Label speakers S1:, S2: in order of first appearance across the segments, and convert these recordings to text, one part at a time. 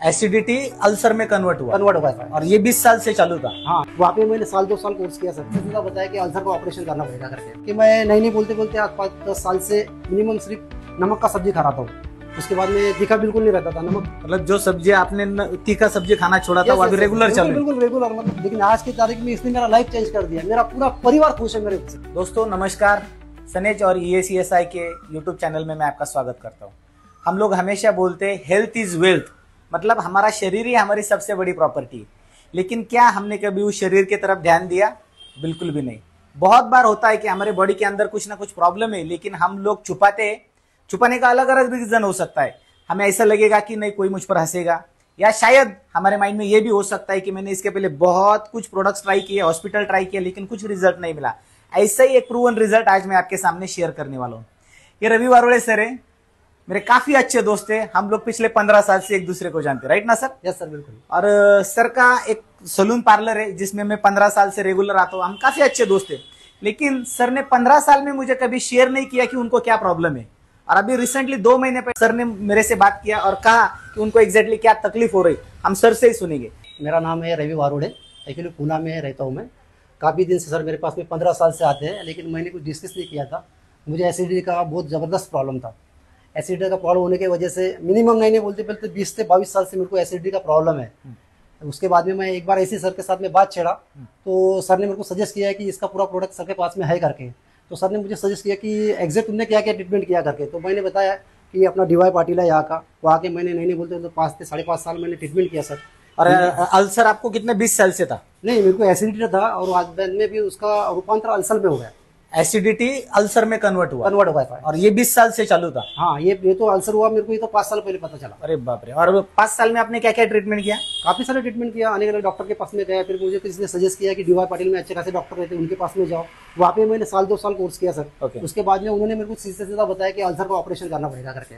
S1: Acidity ulcer में convert हुआ
S2: था
S1: और ये 20 साल से चालू था।
S2: हाँ, वहाँ पे मैंने साल 2 साल कोर्स किया सर। सीधा बताया कि अल्सर का ऑपरेशन करना पड़ेगा करके कि मैं नहीं बोलते बोलते आज 5-10 साल से मिनिमम सिर्फ नमक का सब्जी खा रहा था। उसके बाद में तीखा बिल्कुल नहीं रहता था। नमक
S1: मतलब जो सब्जी आपने तीखा सब्जी खाना छोड़ा था वो अभी रेगुलर चल रही है।
S2: बिल्कुल रेगुलर मतलब, लेकिन आज की तारीख में इसने मेरा लाइफ चेंज कर दिया। मेरा पूरा परिवार खुश है मेरे से।
S1: दोस्तों नमस्कार, सनेज और EACSI के यूट्यूब चैनल में मैं आपका स्वागत करता हूँ। हम लोग हमेशा बोलते हैं हेल्थ इज वेल्थ, मतलब हमारा शरीर ही हमारी सबसे बड़ी प्रॉपर्टी है। लेकिन क्या हमने कभी उस शरीर की तरफ ध्यान दिया? बिल्कुल भी नहीं। बहुत बार होता है कि हमारे बॉडी के अंदर कुछ ना कुछ प्रॉब्लम है, लेकिन हम लोग छुपाते हैं। छुपाने का अलग अलग रीजन हो सकता है। हमें ऐसा लगेगा कि नहीं कोई मुझ पर हंसेगा, या शायद हमारे माइंड में ये भी हो सकता है कि मैंने इसके पहले बहुत कुछ प्रोडक्ट्स ट्राई किए, हॉस्पिटल ट्राई किया, लेकिन कुछ रिजल्ट नहीं मिला। ऐसा ही एक प्रूवन रिजल्ट आज मैं आपके सामने शेयर करने वाला हूँ। ये रवि वारोड़े सर है, मेरे काफी अच्छे दोस्त है। हम लोग पिछले 15 साल से एक दूसरे को जानते हैं, राइट ना सर?
S2: यस सर, बिल्कुल।
S1: और सर का एक सलून पार्लर है जिसमें मैं 15 साल से रेगुलर आता हूँ। हम काफी अच्छे दोस्त है, लेकिन सर ने 15 साल में मुझे कभी शेयर नहीं किया कि उनको क्या प्रॉब्लम है। और अभी रिसेंटली 2 महीने पहले सर ने मेरे से बात किया और कहा कि उनको एग्जैक्टली क्या तकलीफ हो रही। हम सर से ही सुनेंगे।
S2: मेरा नाम है रवि वारोड़े, एक्चुअली पूना में रहता हूँ मैं। काफ़ी दिन से सर मेरे पास में 15 साल से आते हैं, लेकिन मैंने कुछ डिस्कस नहीं किया था। मुझे एसिडिटी का बहुत ज़बरदस्त प्रॉब्लम था। एसिडिटी का प्रॉब्लम होने की वजह से मिनिमम नहीं बोलते पहले 20 से 22 साल से मेरे को एसिडिटी का प्रॉब्लम है। उसके बाद में मैं एक बार ऐसे सर के साथ में बात छेड़ा, तो सर ने मेरे को सजेस्ट किया कि इसका पूरा प्रोडक्ट सर के पास में है करके। तो सर ने मुझे सजेस्ट किया कि एग्जैक्ट तुमने क्या क्या ट्रीटमेंट किया करके। तो मैंने बताया कि अपना DY पाटिल है यहाँ का, वहाँ के मैंने नहीं बोलते तो 5 से 5.5 साल मैंने ट्रीटमेंट किया सर।
S1: और अल्सर आपको कितने 20 साल से था?
S2: नहीं, मेरे को एसिडिटी था और आज बाद में भी उसका रूपांतर अल्सर में हो गया।
S1: एसिडिटी अल्सर में कन्वर्ट हुआ
S2: था
S1: और ये 20 साल से चालू था।
S2: हाँ, ये तो अल्सर हुआ मेरे को, ये तो 5 साल पहले पता चला।
S1: अरे बाप रे। और 5 साल में आपने क्या क्या ट्रीटमेंट किया?
S2: काफी सारे ट्रीटमेंट किया, अनेक अलग डॉक्टर के पास में गया। फिर मुझे किसी ने सजेस्ट किया कि DY पाटिल में अच्छे खासे डॉक्टर रहते हैं, उनके पास में जाओ। वहाँ पे मैंने साल 2 साल कोर्स किया सर। उसके बाद में उन्होंने मेरे को सीधा बताया कि अल्सर का ऑपरेशन करना पड़ेगा करके।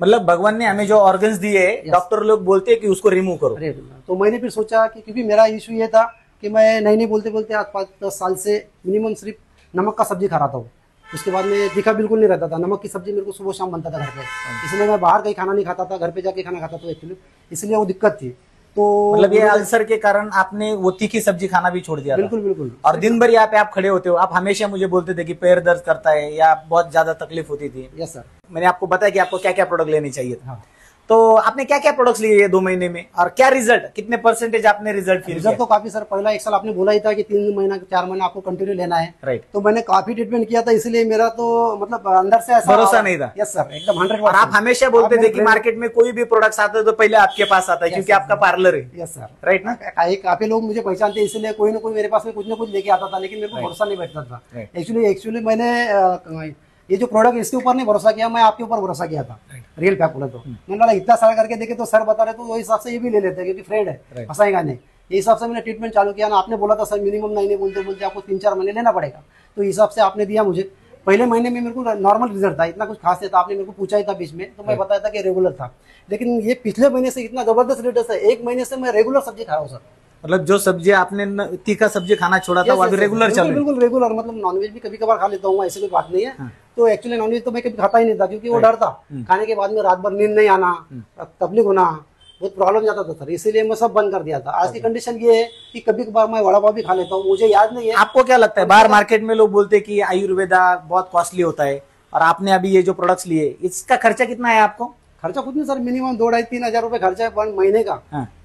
S1: मतलब भगवान ने हमें जो ऑर्गन्स दिए, डॉक्टर लोग बोलते हैं कि उसको रिमूव करो।
S2: तो मैंने फिर सोचा कि क्योंकि मेरा इशू ये था कि मैं नहीं बोलते बोलते आज 5-10 साल से मिनिमम सिर्फ नमक का सब्जी खा रहा था। उसके बाद में तीखा बिल्कुल नहीं रहता था। नमक की सब्जी मेरे को सुबह शाम बनता था घर पे, इसलिए मैं बाहर कहीं खाना नहीं खाता था, घर पे जाके खाना खाता था एक्चुअली, इसलिए वो दिक्कत थी। तो
S1: मतलब ये अल्सर के कारण आपने वो तीखी सब्जी खाना भी छोड़ दिया?
S2: बिल्कुल बिल्कुल।
S1: और दिन भर यहाँ पे आप खड़े होते हो, आप हमेशा मुझे बोलते थे कि पैर दर्द करता है या बहुत ज्यादा तकलीफ होती थी।
S2: Yes sir.
S1: मैंने आपको बताया कि आपको क्या क्या प्रोडक्ट लेने चाहिए था। हाँ। तो आपने क्या क्या प्रोडक्ट्स लिए ये 2 महीने में, और क्या रिजल्ट, कितने % आपने रिजल्ट फील किया?
S2: तो काफी सर, पहला 1 साल आपने बोला ही था कि 3 महीना 4 महीना आपको कंटिन्यू लेना है, राइट। तो मैंने काफी ट्रीटमेंट किया था, इसलिए मेरा तो मतलब अंदर से ऐसा भरोसा नहीं था। यस सर, एकदम 100%।
S1: और आप हमेशा बोलते थे कि मार्केट में कोई भी प्रोडक्ट आता है तो पहले आपके पास आता है, क्योंकि आपका पार्लर है।
S2: यस सर,
S1: राइट ना?
S2: काफी लोग मुझे पहचानते हैं, इसलिए कोई ना कोई मेरे पास में कुछ ना कुछ लेके आता था, लेकिन मेरे को भरोसा नहीं बैठता था। एक्चुअली मैंने ये जो प्रोडक्ट इसके ऊपर नहीं भरोसा किया, मैं आपके ऊपर भरोसा किया था। रियल फैक्ट बोला तो मैंने बोला इतना सारा करके देखे तो सर बता रहे तो हिसाब से ये भी ले लेते हैं, क्योंकि फ्रेंड है, फंसाएगा नहीं। ये हिसाब से मैंने ट्रीटमेंट चालू किया ना। आपने बोला था सर मिनिमम नहीं बोलते बोलते आपको 3-4 महीने लेना पड़ेगा, तो हिसाब से आपने दिया मुझे। पहले महीने में मेरे को नॉर्मल रिजल्ट था, इतना कुछ खास नहीं था। आपने मेरे को पूछा ही था बीच में, तो मैं बताया था कि रेगुलर था। लेकिन ये पिछले महीने से इतना जबरदस्त रिजल्ट है, 1 महीने से मैं रेगुलर सब्जी खा रहा हूँ सर।
S1: मतलब जो सब्जी आपने तीखा सब्जी खाना छोड़ा था वो अभी रेगुलर चल रही है? बिल्कुल
S2: रेगुलर। मतलब नॉनवेज भी कभी कभार खा लेता हूँ, ऐसी कोई बात नहीं है। तो एक्चुअली नॉनवेज तो मैं कभी खाता ही नहीं था, क्योंकि वो डर था खाने के बाद में रात भर नींद नहीं आना, तकलीफ होना, बहुत प्रॉब्लम जाता था सर। इसीलिए मैं सब बंद कर दिया था। आज की कंडीशन ये है कि कभी कभार मैं वड़ा पाव भी खा लेता हूँ, मुझे याद नहीं है।
S1: आपको क्या लगता है, बाहर मार्केट में लोग बोलते हैं कि आयुर्वेदा बहुत कॉस्टली होता है, और आपने अभी ये जो प्रोडक्ट्स लिए इसका खर्चा कितना है आपको?
S2: खर्चा कुछ नहीं सर, मिनिमम 2-2.5-3 हजार रुपए खर्चा है 1 महीने का।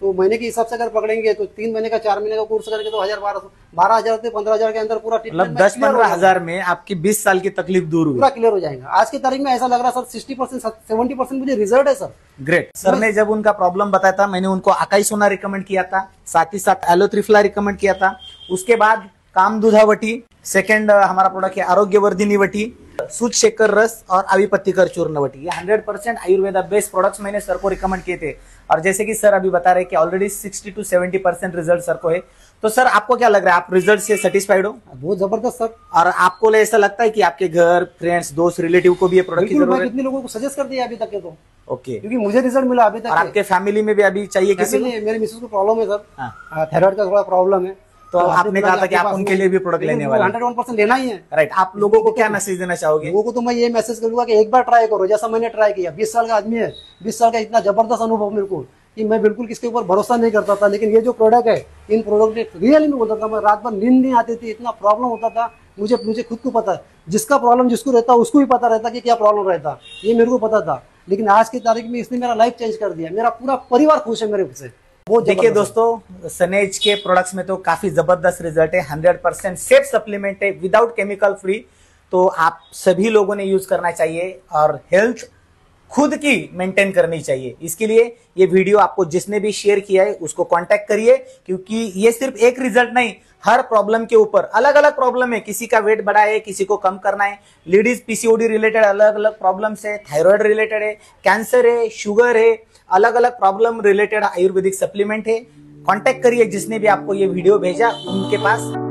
S2: तो महीने के हिसाब से अगर पकड़ेंगे तो 3 महीने का 4 महीने का कोर्स करके तो 12,000 से 15,000 के अंदर पूरा ट्रीटमेंट,
S1: मतलब 10-15 हजार में आपकी 20 साल की तकलीफ दूर हुई,
S2: पूरा क्लियर हो जाएगा। आज की तारीख में ऐसा लग रहा है सर 60% 70% मुझे रिजल्ट है सर।
S1: ग्रेट। सर ने जब उनका प्रॉब्लम बताया था, मैंने उनको अकाई सोना रिकमेंड किया था, साथ ही साथ एलोत्रिफला रिकमेंड किया था। उसके बाद कामदुधावटी, सेकंड हमारा प्रोडक्ट है आरोग्यवर्धिनी वटी, सूत शेकर रस और अविपत्तिकर चूर्ण वटी। ये 100% आयुर्वेदा बेस्ड प्रोडक्ट्स मैंने सर को रिकमेंड किए थे। और जैसे कि सर अभी बता रहे कि ऑलरेडी 60 to 70% रिजल्ट सर को है। तो सर आपको क्या लग रहा है, आप रिजल्ट से सेटिस्फाइड हो?
S2: बहुत जबरदस्त सर।
S1: और आपको ऐसा लगता है कि आपके घर, फ्रेंड्स, दोस्त, रिलेटिव को भी ये प्रोडक्ट की जरूरत है?
S2: कितने लोगों को सजेस्ट कर दिया अभी तक के तो।
S1: ओके,
S2: क्योंकि मुझे रिजल्ट मिला अभी तक।
S1: और आपके फैमिली में भी अभी चाहिए किसी को?
S2: मेरे मिसेस को प्रॉब्लम है सर, थायराइड का थोड़ा प्रॉब्लम है,
S1: तो आपने कहा था कि आप उनके लिए भी प्रोडक्ट लेने वाले?
S2: 101% लेना ही है।
S1: राइट। आप लोगों को क्या मैसेज देना चाहोगे?
S2: लोगों को तो मैं ये मैसेज करूंगा कि एक बार ट्राई करो, जैसा मैंने ट्राई किया। 20 साल का आदमी है, 20 साल का इतना जबरदस्त अनुभव मेरे को कि मैं बिल्कुल किसके ऊपर भरोसा नहीं करता था, लेकिन ये जो प्रोडक्ट है, इन प्रोडक्ट ने रियली में बोलता था, मैं रात भर नींद नहीं आती थी, इतना प्रॉब्लम होता था। मुझे खुद को पता है, जिसका प्रॉब्लम जिसको रहता उसको भी पता रहता कि क्या प्रॉब्लम रहता, ये मेरे को पता था। लेकिन आज की तारीख में इसने मेरा लाइफ चेंज कर दिया, मेरा पूरा परिवार खुश है मेरे से।
S1: देखिए दोस्तों, सनेज के प्रोडक्ट्स में तो काफी जबरदस्त रिजल्ट है, 100% सेफ सप्लीमेंट है, विदाउट केमिकल फ्री। तो आप सभी लोगों ने यूज करना चाहिए और हेल्थ खुद की मेंटेन करनी चाहिए। इसके लिए ये वीडियो आपको जिसने भी शेयर किया है उसको कांटेक्ट करिए, क्योंकि ये सिर्फ एक रिजल्ट नहीं, हर प्रॉब्लम के ऊपर अलग अलग प्रॉब्लम है। किसी का वेट बढ़ा है, किसी को कम करना है, लेडीज पीसीओडी रिलेटेड अलग अलग प्रॉब्लम्स है, थायराइड रिलेटेड है, कैंसर है, शुगर है, अलग अलग प्रॉब्लम रिलेटेड आयुर्वेदिक सप्लीमेंट है। कांटेक्ट करिए जिसने भी आपको ये वीडियो भेजा उनके पास।